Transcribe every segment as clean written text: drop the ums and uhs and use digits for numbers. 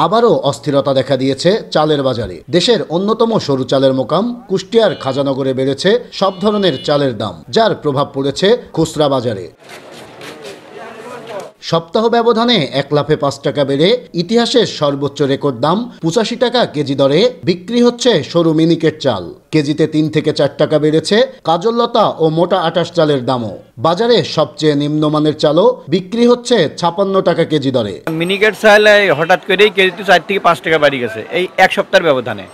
আবারও অস্থিরতা দেখা দিয়েছে চালের বাজারে। দেশের অন্যতম সরু চালের মোকাম কুষ্টিয়ার খাজানগরে বেড়েছে সব ধরনের চালের দাম, যার প্রভাব পড়েছে খুচরা বাজারে। সপ্তাহ ব্যবধানে 1 লাফে 5 টাকা বেড়ে ইতিহাসের সর্বোচ্চ রেকর্ড দাম 85 টাকা কেজি দরে বিক্রি হচ্ছে সরু মিনিকেট চাল। কেজিতে 3 থেকে 4 টাকা বেড়েছে কাজললতা ও মোটা আটাশ চালের দামও। বাজারে সবচেয়ে নিম্নমানের চালও বিক্রি হচ্ছে 56 টাকা কেজি দরে। মিনিকেট চাল হঠাৎ করেই কেজিতে 4 থেকে 5 টাকা বাড়ি গেছে এই এক সপ্তাহের ব্যবধানে।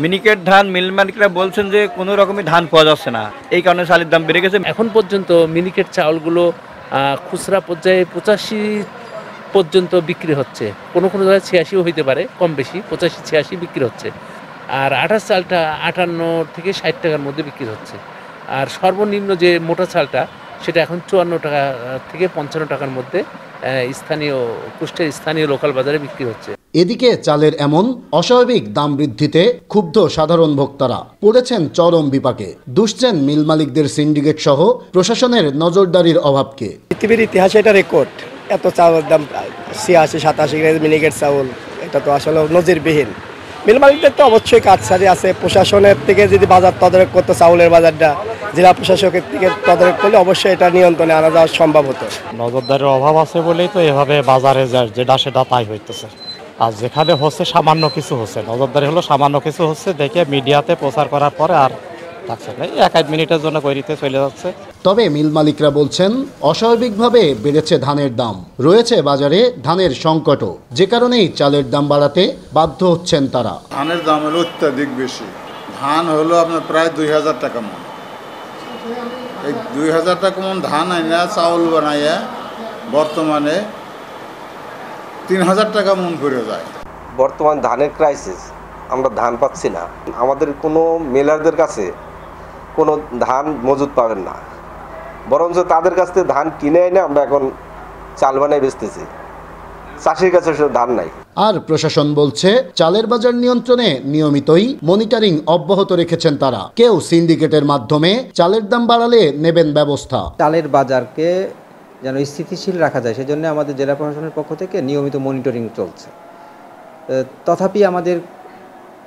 মিনিকেট ধান মিল মালিকরা বলছেন যে কোনো রকমই ধান পাওয়া যাচ্ছে না, এই কারণে চালের দাম বেড়ে গেছে। এখন পর্যন্ত মিনিকেট চাউলগুলো খুচরা পর্যায়ে 85 পর্যন্ত বিক্রি হচ্ছে, কোনো কোনো জায়গায় 86ও হইতে পারে, কম বেশি 85-86 বিক্রি হচ্ছে। আর আটাশ চালটা 58 থেকে 60 টাকার মধ্যে বিক্রি হচ্ছে। আর সর্বনিম্ন যে মোটা চালটা সেটা এখন 54 টাকা থেকে 55 টাকার মধ্যে কুষ্টিয়ার স্থানীয় লোকাল বাজারে বিক্রি হচ্ছে। এদিকে চালের এমন অস্বাভাবিক দাম বৃদ্ধিতে ক্ষুব্ধ সাধারণ ভোক্তারা পড়েছেন চরম বিপাকে। দুষছেন মিল মালিকদের সিন্ডিকেট সহ প্রশাসনের নজরদারির অভাবকে। পৃথিবীর ইতিহাসে এটা রেকর্ড, এত চাউলের দাম 86-87 মিনিকেট চাউল, এটা তো আসলে নজিরবিহীন। মিল মালিকদের তো অবশ্যই কাজসারি আছে, প্রশাসনের থেকে যদি বাজার তদারক করতো, চাউলের বাজারটা জেলা প্রশাসকের থেকে তদারক করলে অবশ্যই এটা নিয়ন্ত্রণে আনা যাওয়া সম্ভব হতো। নজরদারির অভাব আছে বলেই তো এভাবে বাজারে যেটা সেটা তাই হইতেছে। আর যেখানে হচ্ছে সামান্য কিছু হচ্ছে, নজরদারি হলো সামান্য কিছু হচ্ছে দেখে মিডিয়াতে প্রচার করার পরে আর থাকছে না, 1-1 মিনিটের জন্য করিতে চলে যাচ্ছে। তবে মিল মালিকরা বলছেন অস্বাভাবিকভাবে বেড়েছে ধানের দাম, রয়েছে বাজারে ধানের সংকটও, যে কারণেই চালের দাম বাড়াতে বাধ্য হচ্ছেন তারা। ধানের দাম হলো অত্যাধিক বেশি। ধান হলো আপনার প্রায় 2000 টাকা মন। এই 2000 টাকা মন ধান আইনা চাউল বানাইয়া বর্তমানে 3000 টাকা মন করে যায়। বর্তমান ধানের ক্রাইসিস, আমরা ধান পাচ্ছি না। আমাদের কোনো মেলারদের কাছে কোনো ধান মজুদ পাবেন না, বরঞ্চ তাদের কাছ থেকে ধান কিনে এনে আমরা এখন চাল বানাই বেচতেছি। চাষির কাছে ধান নাই। আর প্রশাসন বলছে চালের বাজার নিয়ন্ত্রণে নিয়মিতই মনিটরিং অব্যাহত রেখেছেন তারা। কেউ সিন্ডিকেটের মাধ্যমে চালের দাম বাড়ালে নেবেন ব্যবস্থা। চালের বাজারকে যেন স্থিতিশীল রাখা যায় সেজন্য আমাদের জেলা প্রশাসনের পক্ষ থেকে নিয়মিত মনিটরিং চলছে। তথাপি আমাদের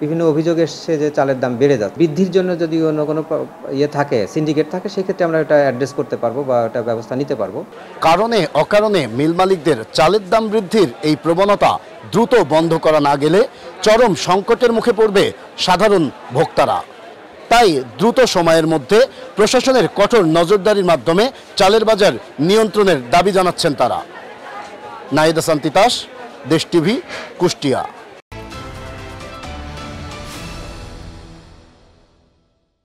বিভিন্ন অভিযোগ এসছে যে চালের দাম বেড়ে যাচ্ছে। বৃদ্ধির জন্য যদি অন্য কোনো থাকে, সিন্ডিকেট থাকে, সেক্ষেত্রে আমরা এটা অ্যাড্রেস করতে পারবো বা এটা ব্যবস্থা নিতে পারবো। কারণে অকারণে মিল মালিকদের চালের দাম বৃদ্ধির এই প্রবণতা দ্রুত বন্ধ করা না গেলে চরম সংকটের মুখে পড়বে সাধারণ ভোক্তারা। তাই দ্রুত সময়ের মধ্যে প্রশাসনের কঠোর নজরদারির মাধ্যমে চালের বাজার নিয়ন্ত্রণের দাবি জানাচ্ছেন তারা। নাহিদ হাসান তিতাস, দেশ টিভি, কুষ্টিয়া।